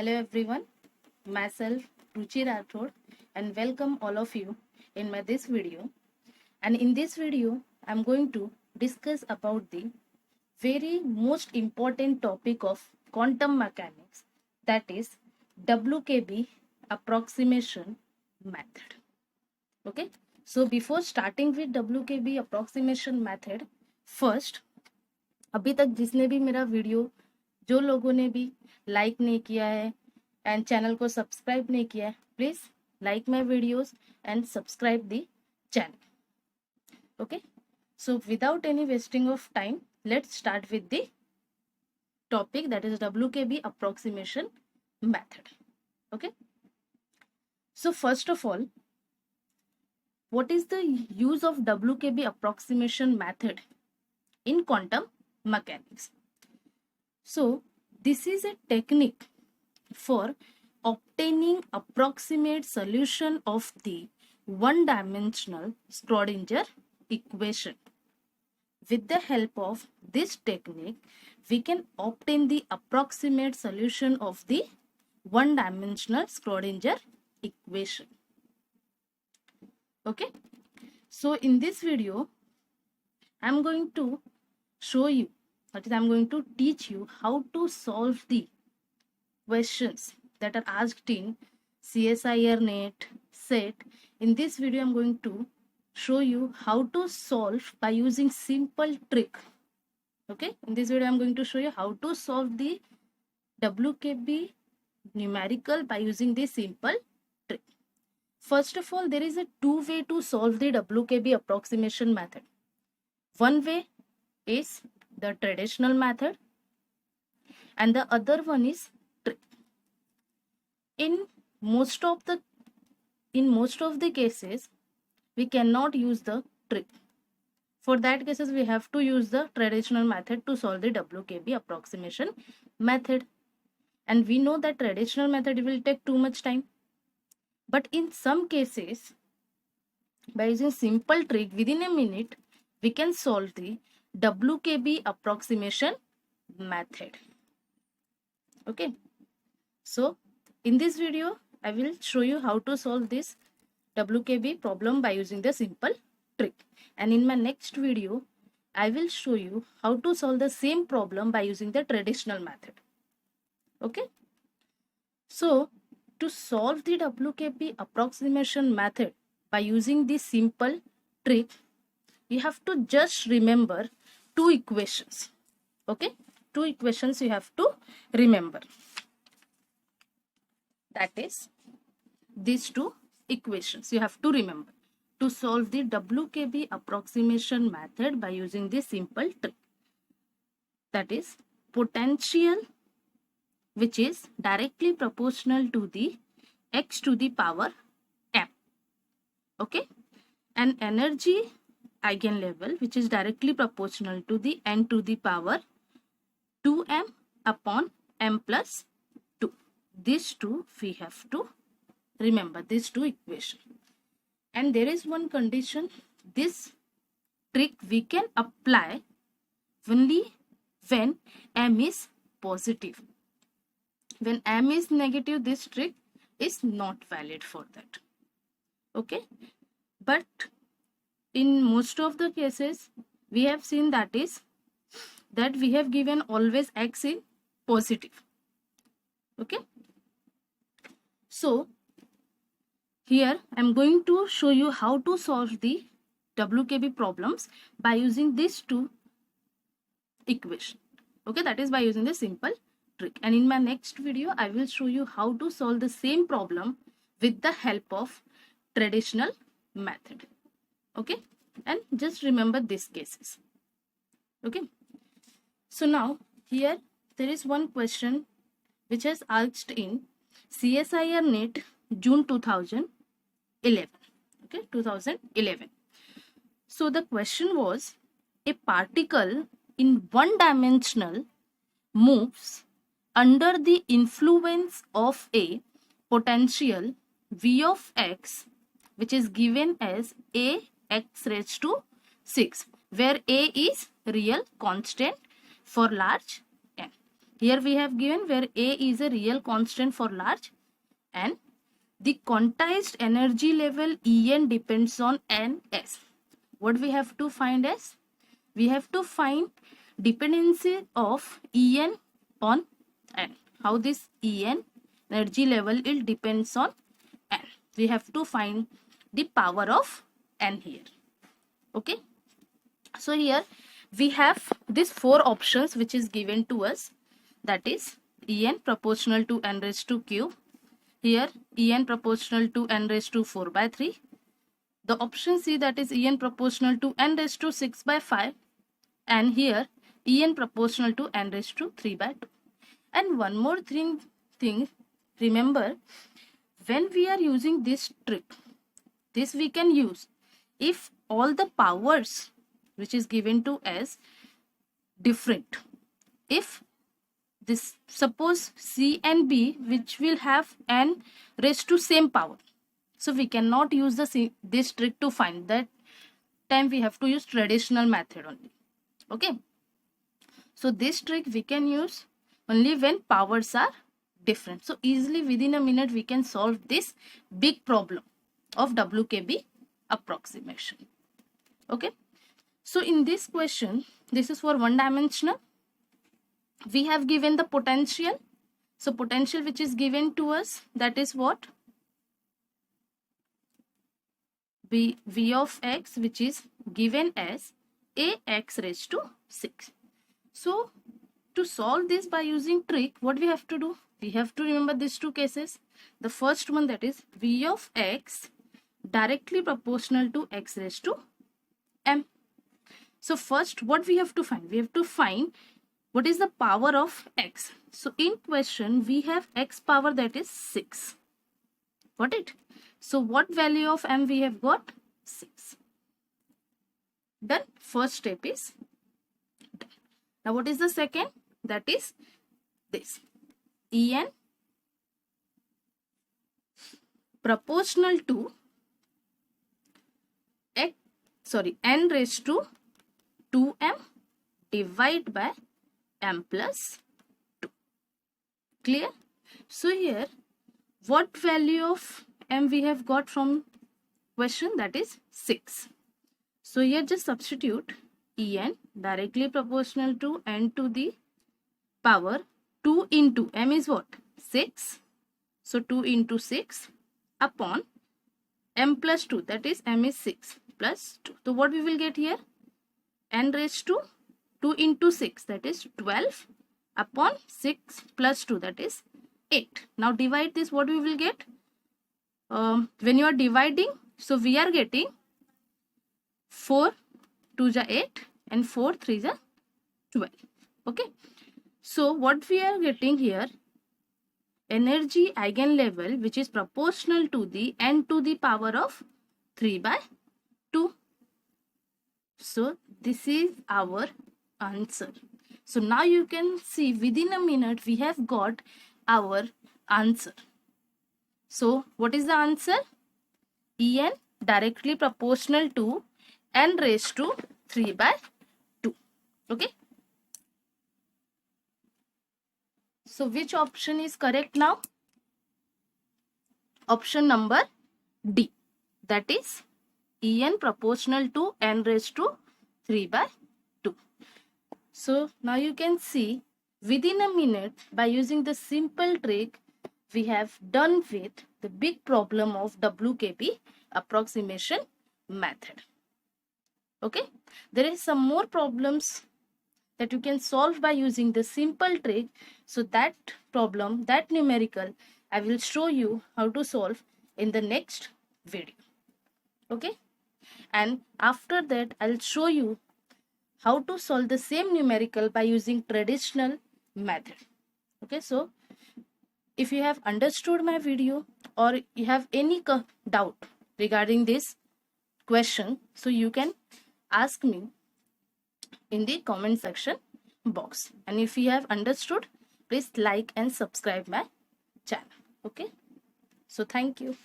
Hello everyone, myself Ruchi Rathod and welcome all of you in this video. And in this video, I'm going to discuss about the very most important topic of quantum mechanics, that is WKB approximation method. Okay, so before starting with WKB approximation method, first अभी तक जिसने भी मेरा video, जो लोगों ने भी like नहीं किया है एंड चैनल को सब्सक्राइब नहीं किया है, please like my videos and subscribe the channel. Okay, so without any wasting of time, let's start with the topic, that is WKB approximation method. Okay, so first of all, what is the use of WKB approximation method in quantum mechanics? So this is a technique for obtaining approximate solution of the one-dimensional Schrodinger equation. With the help of this technique, we can obtain the approximate solution of the one-dimensional Schrodinger equation. Okay, so in this video, I'm going to show you, that is, I'm going to teach you how to solve the questions that are asked in CSIR NET, SET. In this video, I'm going to show you how to solve by using simple trick. Okay, in this video, I'm going to show you how to solve the WKB numerical by using this simple trick. First of all, there is a two way to solve the WKB approximation method. One way is the traditional method and the other one is trick. In most of the cases, we cannot use the trick. For that cases, we have to use the traditional method to solve the WKB approximation method. And we know that traditional method will take too much time. But in some cases, by using simple trick, within a minute, we can solve the WKB approximation method. Okay, so in this video, I will show you how to solve this WKB problem by using the simple trick. And in my next video, I will show you how to solve the same problem by using the traditional method. Okay, so to solve the WKB approximation method by using this simple trick, you have to just remember two equations. Okay, two equations you have to remember. That is, these two equations you have to remember to solve the WKB approximation method by using this simple trick. That is, potential, which is directly proportional to the x to the power m. Okay, and energy eigenlevel, which is directly proportional to the n to the power 2m upon m plus 2. These two we have to remember, these two equations. And there is one condition, this trick we can apply only when m is positive. When m is negative, this trick is not valid for that. Okay, but in most of the cases, we have seen that we have given always x in positive. Okay, so here I'm going to show you how to solve the WKB problems by using these two equations. Okay, that is by using the simple trick. And in my next video, I will show you how to solve the same problem with the help of traditional method. Okay, and just remember these cases. Okay, so now here there is one question which is asked in CSIR NET June 2011. Okay, 2011. So the question was, a particle in one dimensional moves under the influence of a potential V of x, which is given as a x raised to 6, where a is real constant for large n. Here we have given where A is a real constant for large and the quantized energy level En depends on Ns. What we have to find is, we have to find dependency of En on N. How this En energy level, it depends on N. We have to find the power of N here. Okay. So here we have these four options which is given to us. That is En proportional to n raised to q. Here En proportional to n raised to 4 by 3. The option C, that is En proportional to n raised to 6 by 5. And here En proportional to n raised to 3 by 2. And one more thing, remember, when we are using this trick, this we can use if all the powers which is given to us different. If this, suppose C and B, which will have n raised to same power, so we cannot use this trick to find. That time we have to use traditional method only. Okay, so this trick we can use only when powers are different. So easily within a minute we can solve this big problem of WKB approximation. Okay, so in this question, this is for one dimensional. We have given the potential. So potential which is given to us, that is what? V of x, which is given as ax raised to 6. So to solve this by using trick, what we have to do? We have to remember these two cases. The first one, that is V of x directly proportional to x raised to m. So first what we have to find? We have to find what is the power of x. So in question we have x power, that is 6. Got it? So what value of m we have got? 6. Done. First step is done. Now what is the second? That is this. En proportional to n raised to 2m divided by m plus 2. Clear? So here what value of m we have got from question? That is 6. So here just substitute En directly proportional to n to the power 2 into m is what? 6. So 2 into 6 upon m plus 2, that is m is 6 plus 2. So what we will get here? N raised to 2 into 6, that is 12 upon 6 plus 2, that is 8. Now divide this, what we will get? When you are dividing, so we are getting 4 2 is 8 and 4 3 is 12. Okay. So what we are getting here? Energy eigenlevel which is proportional to the n to the power of 3 by 2. So this is our answer. So now you can see within a minute we have got our answer. So what is the answer? En directly proportional to n raised to 3 by 2. Okay. So which option is correct now? Option number D. That is En proportional to n raised to 3 by 2. So now you can see within a minute by using the simple trick we have done with the big problem of WKB approximation method. Okay. There is some more problems that you can solve by using the simple trick. So that problem, that numerical, I will show you how to solve in the next video. Okay. And after that, I'll show you how to solve the same numerical by using traditional method. Okay. So if you have understood my video or you have any doubt regarding this question, so you can ask me in the comment section box. And if you have understood, please like and subscribe my channel. Okay. So thank you.